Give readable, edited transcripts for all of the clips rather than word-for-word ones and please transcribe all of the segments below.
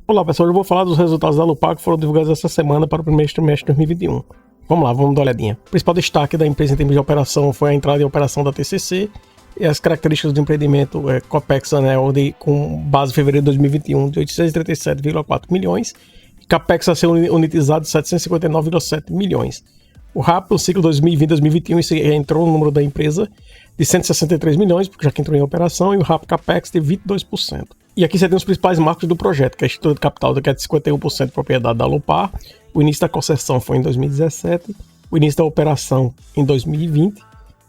Olá pessoal, eu vou falar dos resultados da Alupar que foram divulgados essa semana para o primeiro trimestre de 2021. Vamos lá, vamos dar uma olhadinha. O principal destaque da empresa em termos de operação foi a entrada em operação da TCC e as características do empreendimento COPEX Anel com base em fevereiro de 2021 de 837,4 milhões e CAPEX a ser unitizado de 759,7 milhões. O RAP, no ciclo 2020-2021, entrou no número da empresa de 163 milhões, porque já que entrou em operação, e o RAP CAPEX de 22%. E aqui você tem os principais marcos do projeto, que é a estrutura de capital, que é de 51% de propriedade da Alupar, o início da concessão foi em 2017, o início da operação em 2020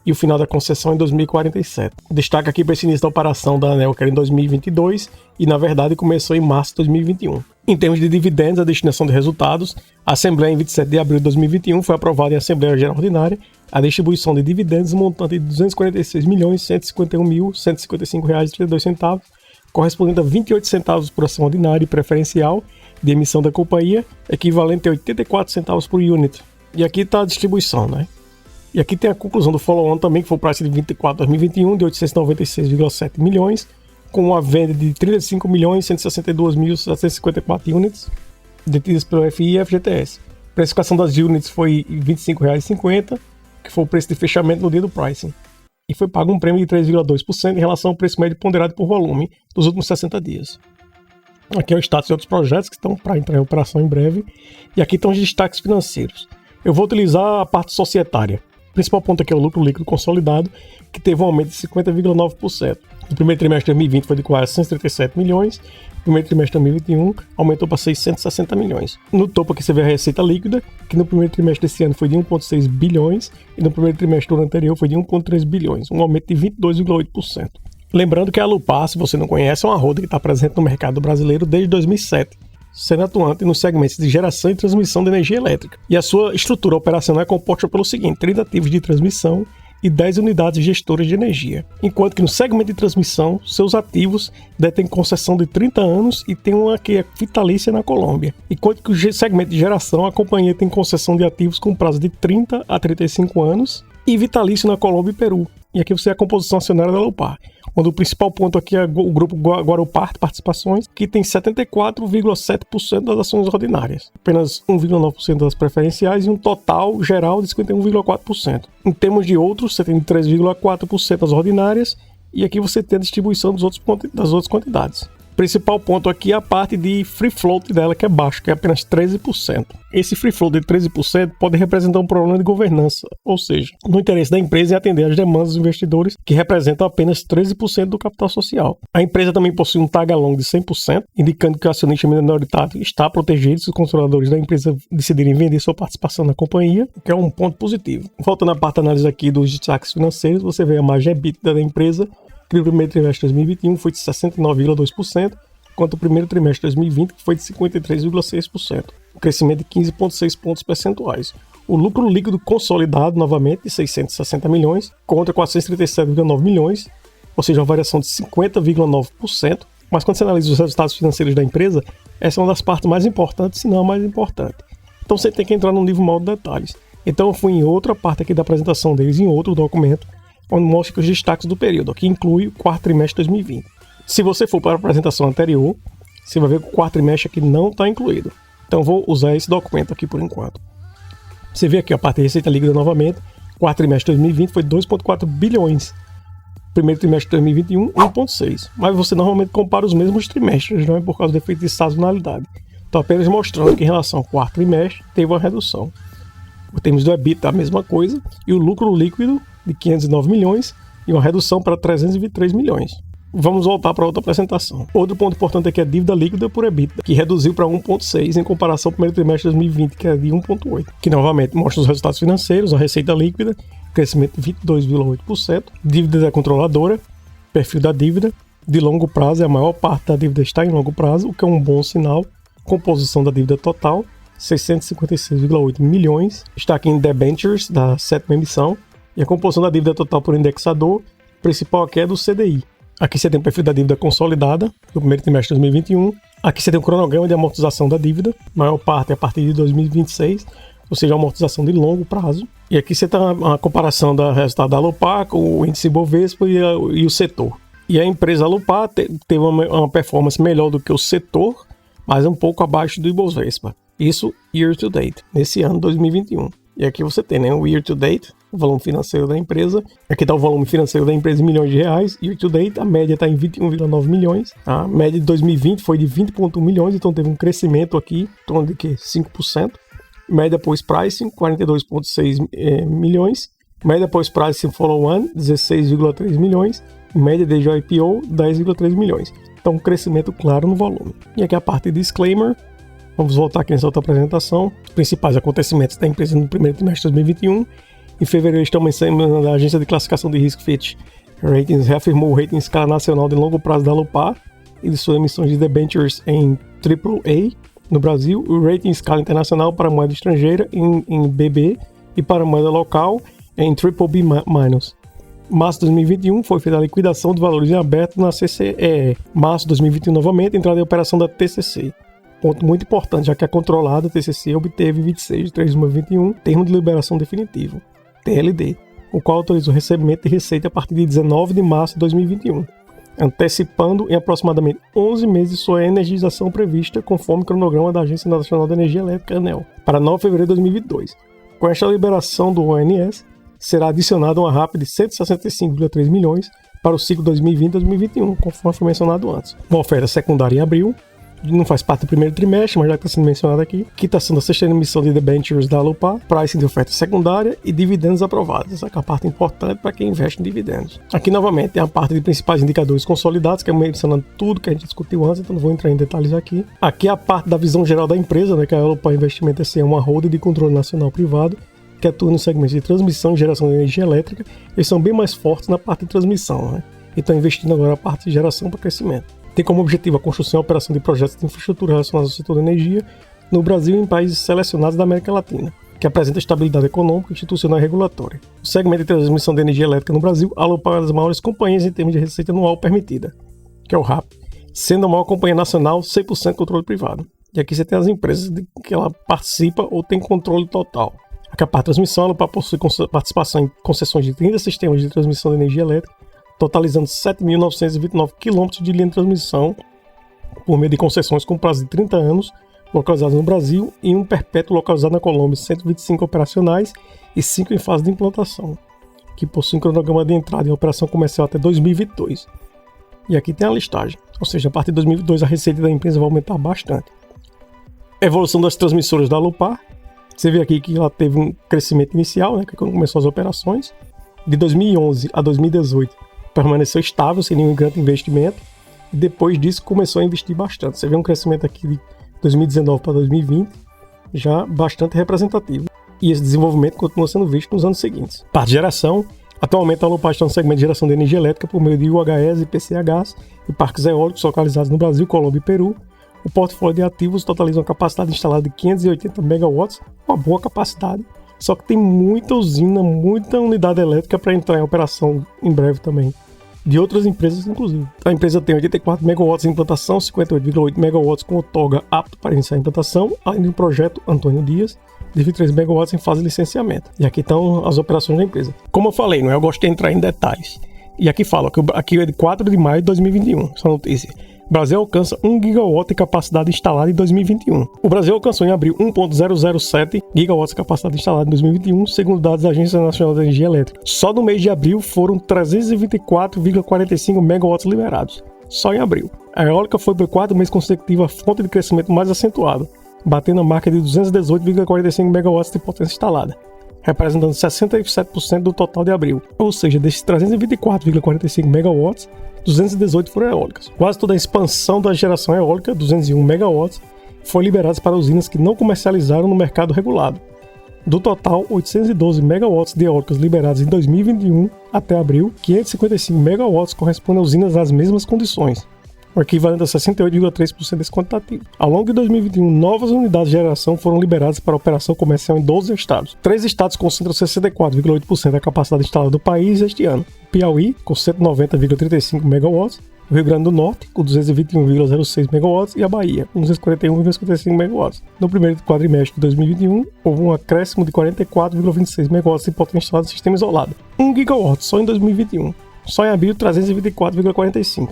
e o final da concessão em 2047. Destaque aqui para esse início da operação da ANEEL, que era em 2022 e, na verdade, começou em março de 2021. Em termos de dividendos, a destinação de resultados, a Assembleia, em 27 de abril de 2021, foi aprovada em Assembleia Geral Ordinária a distribuição de dividendos montante de R$ 246.151.155,32, correspondente a 28 centavos por ação ordinária e preferencial de emissão da companhia, equivalente a 84 centavos por unit. E aqui está a distribuição, né? E aqui tem a conclusão do follow-on também, que foi o preço de 24 de 2021, de 896,7 milhões, com uma venda de 35.162.754 units, detidas pelo FI e FGTS. A precificação das units foi R$ 25,50, que foi o preço de fechamento no dia do pricing. E foi pago um prêmio de 3,2% em relação ao preço médio ponderado por volume dos últimos 60 dias. Aqui é o status de outros projetos que estão para entrar em operação em breve. E aqui estão os destaques financeiros. Eu vou utilizar a parte societária. O principal ponto aqui é o lucro líquido consolidado, que teve um aumento de 50,9%. No primeiro trimestre de 2020 foi de quase 137 milhões, no primeiro trimestre de 2021 aumentou para 660 milhões. No topo aqui você vê a receita líquida, que no primeiro trimestre desse ano foi de 1,6 bilhões e no primeiro trimestre do ano anterior foi de 1,3 bilhões, um aumento de 22,8%. Lembrando que a Alupar, se você não conhece, é uma holding que está presente no mercado brasileiro desde 2007. Sendo atuante nos segmentos de geração e transmissão de energia elétrica. E a sua estrutura operacional é composta pelo seguinte: 30 ativos de transmissão e 10 unidades gestoras de energia. Enquanto que no segmento de transmissão, seus ativos detêm concessão de 30 anos e tem uma que é vitalícia na Colômbia. Enquanto que o segmento de geração, a companhia tem concessão de ativos com prazo de 30 a 35 anos e vitalício na Colômbia e Peru. E aqui você é a composição acionária da Alupar, onde o principal ponto aqui é o grupo Guarupar Participações, que tem 74,7% das ações ordinárias, apenas 1,9% das preferenciais e um total geral de 51,4%. Em termos de outros, você tem 3,4% das ordinárias e aqui você tem a distribuição das outras quantidades. O principal ponto aqui é a parte de free float dela, que é baixo, que é apenas 13%. Esse free float de 13% pode representar um problema de governança, ou seja, no interesse da empresa é atender às demandas dos investidores, que representam apenas 13% do capital social. A empresa também possui um tag along de 100%, indicando que o acionista minoritário está protegido se os controladores da empresa decidirem vender sua participação na companhia, o que é um ponto positivo. Voltando à parte da análise aqui dos destaques financeiros, você vê a margem EBITDA da empresa, que no primeiro trimestre de 2021 foi de 69,2%, enquanto o primeiro trimestre de 2020 foi de 53,6%, um crescimento de 15,6 pontos percentuais. O lucro líquido consolidado, novamente, de 660 milhões, contra 437,9 milhões, ou seja, uma variação de 50,9%, mas quando você analisa os resultados financeiros da empresa, essa é uma das partes mais importantes, se não a mais importante. Então você tem que entrar num nível maior de detalhes. Então eu fui em outra parte aqui da apresentação deles, em outro documento, onde mostra os destaques do período, que inclui o quarto trimestre de 2020. Se você for para a apresentação anterior, você vai ver que o quarto trimestre aqui não está incluído. Então vou usar esse documento aqui por enquanto. Você vê aqui a parte de receita líquida novamente, quarto trimestre de 2020 foi 2,4 bilhões. Primeiro trimestre de 2021, 1,6. Mas você normalmente compara os mesmos trimestres, não é por causa do efeito de sazonalidade. Estou apenas mostrando que em relação ao quarto trimestre teve uma redução. Em termos do EBITDA, a mesma coisa, e o lucro líquido de 509 milhões e uma redução para 323 milhões. Vamos voltar para outra apresentação. Outro ponto importante aqui é a dívida líquida por EBITDA, que reduziu para 1,6 em comparação ao primeiro trimestre de 2020, que é de 1,8, que novamente mostra os resultados financeiros, a receita líquida, crescimento de 22,8%, dívida da controladora, perfil da dívida, de longo prazo, a maior parte da dívida está em longo prazo, o que é um bom sinal, composição da dívida total, 656,8 milhões, está aqui em debentures da sétima emissão, e a composição da dívida total por indexador, principal aqui é do CDI. Aqui você tem o perfil da dívida consolidada, do primeiro trimestre de 2021. Aqui você tem o cronograma de amortização da dívida, maior parte é a partir de 2026, ou seja, amortização de longo prazo. E aqui você tem a comparação do resultado da Alupar com o índice Bovespa e o setor. E a empresa Alupar teve uma performance melhor do que o setor, mas um pouco abaixo do Ibovespa. Isso year to date, nesse ano 2021. E aqui você tem, né, o year to date, o volume financeiro da empresa. Aqui está o volume financeiro da empresa em milhões de reais. Year to date, a média está em 21,9 milhões. A média de 2020 foi de 20,1 milhões, então teve um crescimento aqui, em torno de 5%. Média pós-pricing, 42,6 milhões. Média pós-pricing follow-on, 16,3 milhões. Média desde o IPO, 10,3 milhões. Então, um crescimento claro no volume. E aqui a parte de disclaimer. Vamos voltar aqui nessa outra apresentação. Os principais acontecimentos da empresa no primeiro trimestre de 2021. Em fevereiro, estamos mencionando a agência de classificação de risco Fitch Ratings reafirmou o rating em escala nacional de longo prazo da Alupar e de suas emissões de debentures em AAA no Brasil, o rating em escala internacional para moeda estrangeira em BB e para moeda local em BBB-. Março de 2021 foi feita a liquidação de valores em aberto na CCE. Março de 2021 novamente, entrada em operação da TCC. Ponto muito importante, já que a controlada TCC obteve 26 de 3 de 2021 termo de liberação definitivo, TLD, o qual autorizou o recebimento de receita a partir de 19 de março de 2021, antecipando em aproximadamente 11 meses sua energização prevista conforme o cronograma da Agência Nacional de Energia Elétrica, ANEEL, para 9 de fevereiro de 2022. Com esta liberação do ONS, será adicionado uma RAP de 165,3 milhões para o ciclo 2020-2021, conforme foi mencionado antes. Uma oferta secundária em abril, não faz parte do primeiro trimestre, mas já está sendo mencionado aqui, quitação da sexta emissão de debentures da Alupar, pricing de oferta secundária e dividendos aprovados. Essa é a parte importante para quem investe em dividendos. Aqui, novamente, tem a parte de principais indicadores consolidados, que é mencionando tudo que a gente discutiu antes, então não vou entrar em detalhes aqui. Aqui é a parte da visão geral da empresa, né, que a Alupar Investimento é uma holding de controle nacional privado, que atua no segmento de transmissão e geração de energia elétrica. Eles são bem mais fortes na parte de transmissão, né? E estão investindo agora na parte de geração para crescimento. Tem como objetivo a construção e operação de projetos de infraestrutura relacionados ao setor da energia no Brasil e em países selecionados da América Latina, que apresenta estabilidade econômica, institucional e regulatória. O segmento de transmissão de energia elétrica no Brasil, a Alupar é uma das maiores companhias em termos de receita anual permitida, que é o RAP, sendo a maior companhia nacional 100% controle privado. E aqui você tem as empresas que ela participa ou tem controle total. Aqui a parte de transmissão, a Alupar possui participação em concessões de 30 sistemas de transmissão de energia elétrica, totalizando 7.929 km de linha de transmissão por meio de concessões com prazo de 30 anos, localizadas no Brasil, e um perpétuo localizado na Colômbia, 125 operacionais e 5 em fase de implantação, que possui um cronograma de entrada em operação comercial até 2022. E aqui tem a listagem, ou seja, a partir de 2022 a receita da empresa vai aumentar bastante. Evolução das transmissoras da Alupar. Você vê aqui que ela teve um crescimento inicial, né, quando começou as operações. De 2011 a 2018 permaneceu estável, sem nenhum grande investimento. E depois disso começou a investir bastante. Você vê um crescimento aqui de 2019 para 2020, já bastante representativo. E esse desenvolvimento continua sendo visto nos anos seguintes. Parte de geração. Atualmente a Alupar está no segmento de geração de energia elétrica por meio de UHS e PCHs e parques eólicos localizados no Brasil, Colômbia e Peru. O portfólio de ativos totaliza uma capacidade instalada de 580 megawatts, uma boa capacidade, só que tem muita usina, muita unidade elétrica para entrar em operação em breve também, de outras empresas inclusive. A empresa tem 84 megawatts em implantação, 58,8 megawatts com outorga apto para iniciar a implantação, além de um projeto Antônio Dias, de 23 megawatts em fase de licenciamento. E aqui estão as operações da empresa. Como eu falei, não é? Eu gosto de entrar em detalhes. E aqui fala que aqui é de 4 de maio de 2021, essa notícia. O Brasil alcança 1 gigawatt de capacidade instalada em 2021. O Brasil alcançou em abril 1.007 gigawatts de capacidade instalada em 2021, segundo dados da Agência Nacional de Energia Elétrica. Só no mês de abril foram 324,45 megawatts liberados. Só em abril. A eólica foi pelo quarto mês consecutivo a fonte de crescimento mais acentuado, batendo a marca de 218,45 megawatts de potência instalada, representando 67% do total de abril. Ou seja, desses 324,45 megawatts, 218 foram eólicas. Quase toda a expansão da geração eólica, 201 megawatts, foi liberada para usinas que não comercializaram no mercado regulado. Do total, 812 megawatts de eólicas liberadas em 2021 até abril, 555 megawatts correspondem a usinas nas mesmas condições, o equivalente a 68,3% desse quantitativo. Ao longo de 2021, novas unidades de geração foram liberadas para operação comercial em 12 estados. 3 estados concentram 64,8% da capacidade instalada do país este ano. Piauí, com 190,35 megawatts, o Rio Grande do Norte, com 221,06 megawatts, e a Bahia, com 241,55 megawatts. No primeiro quadrimestre de 2021, houve um acréscimo de 44,26 megawatts de potência instalada no sistema isolado. 1 gigawatt só em 2021. Só em abril, 324,45.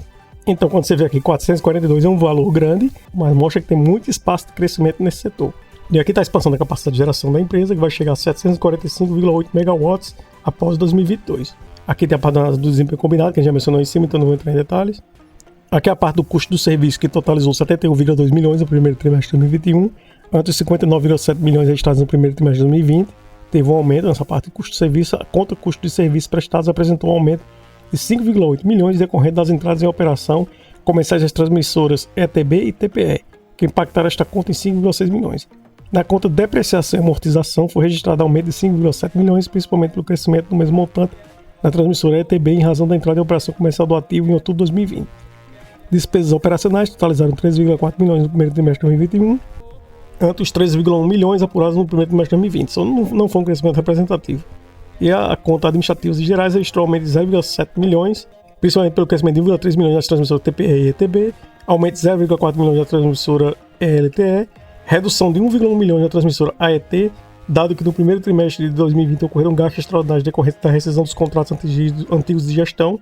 Então, quando você vê aqui 442 é um valor grande, mas mostra que tem muito espaço de crescimento nesse setor. E aqui está a expansão da capacidade de geração da empresa, que vai chegar a 745,8 megawatts após 2022. Aqui tem a parte do desempenho combinado, que a gente já mencionou em cima, então não vou entrar em detalhes. Aqui é a parte do custo do serviço, que totalizou 71,2 milhões no primeiro trimestre de 2021, antes 59,7 milhões registrados no primeiro trimestre de 2020. Teve um aumento nessa parte de custo de serviço. A conta custo de serviços prestados apresentou um aumento de 5,8 milhões decorrente das entradas em operação comerciais das transmissoras ETB e TPE, que impactaram esta conta em 5,6 milhões. Na conta de depreciação e amortização foi registrado aumento de 5,7 milhões, principalmente pelo crescimento do mesmo montante na transmissora ETB em razão da entrada em operação comercial do ativo em outubro de 2020. Despesas operacionais totalizaram 3,4 milhões no primeiro trimestre de 2021, ante os 3,1 milhões apurados no primeiro trimestre de 2020. Só não foi um crescimento representativo. E a conta administrativos e gerais registrou aumento de 0,7 milhões, principalmente pelo crescimento de 1,3 milhões das transmissoras TPE e ETB, aumento de 0,4 milhões da transmissora ELTE, redução de 1,1 milhão da transmissora AET, dado que no primeiro trimestre de 2020 ocorreram gastos extraordinários decorrentes da rescisão dos contratos antigos de gestão,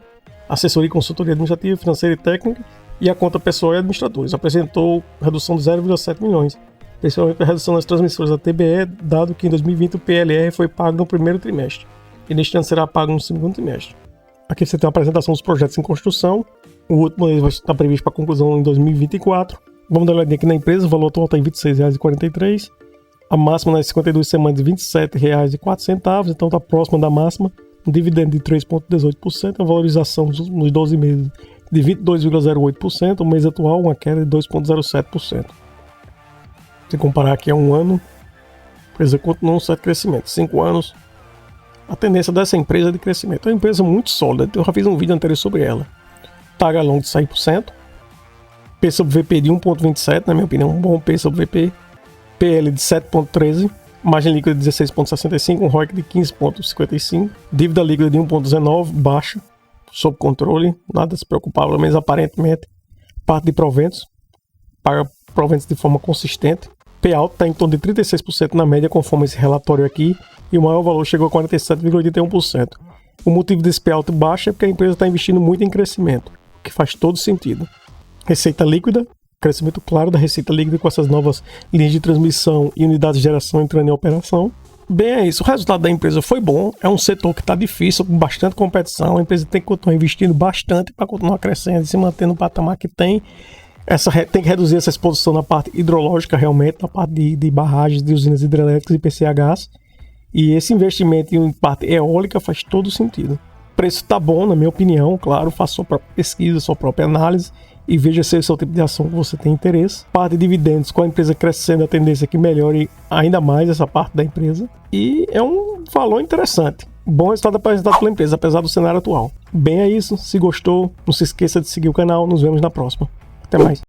assessoria e consultoria administrativa, financeira e técnica, e a conta pessoal e administradores. Apresentou redução de 0,7 milhões, principalmente a redução das transmissoras da TBE, dado que em 2020 o PLR foi pago no primeiro trimestre, e neste ano será pago no segundo trimestre. Aqui você tem a apresentação dos projetos em construção, o último vai estar previsto para conclusão em 2024. Vamos dar uma olhadinha aqui na empresa, o valor total está em R$ 26,43, a máxima nas 52 semanas de R$ 27,04, então está próxima da máxima, um dividendo de 3,18%, a valorização nos 12 meses de 22,08%, o mês atual uma queda de 2,07%. Se comparar aqui a um ano, a empresa continua um certo crescimento, 5 anos, a tendência dessa empresa é de crescimento. É uma empresa muito sólida, eu já fiz um vídeo anterior sobre ela. TAG long de 100%, P sobre VP de 1,27, na minha opinião, um bom P sobre VP, PL de 7,13, margem líquida de 16,65, um ROIC de 15,55, dívida líquida de 1,19, baixo, sob controle, nada a se preocupar, pelo menos aparentemente. Parte de proventos, paga proventos de forma consistente. Payout está em torno de 36% na média, conforme esse relatório aqui, e o maior valor chegou a 47,81%. O motivo desse payout baixo é porque a empresa está investindo muito em crescimento, o que faz todo sentido. Receita líquida, crescimento claro da receita líquida com essas novas linhas de transmissão e unidades de geração entrando em operação. Bem, é isso. O resultado da empresa foi bom. É um setor que está difícil, com bastante competição. A empresa tem que continuar investindo bastante para continuar crescendo e se manter no patamar que tem. Tem que reduzir essa exposição na parte hidrológica, realmente, na parte de barragens, de usinas hidrelétricas e PCHs. E esse investimento em parte eólica faz todo sentido. O preço está bom, na minha opinião, claro. Faça sua própria pesquisa, sua própria análise e veja se esse é o tipo de ação que você tem interesse. Parte de dividendos, com a empresa crescendo, a tendência é que melhore ainda mais essa parte da empresa. E é um valor interessante. Bom resultado apresentado pela empresa, apesar do cenário atual. Bem, é isso. Se gostou, não se esqueça de seguir o canal. Nos vemos na próxima. Até mais.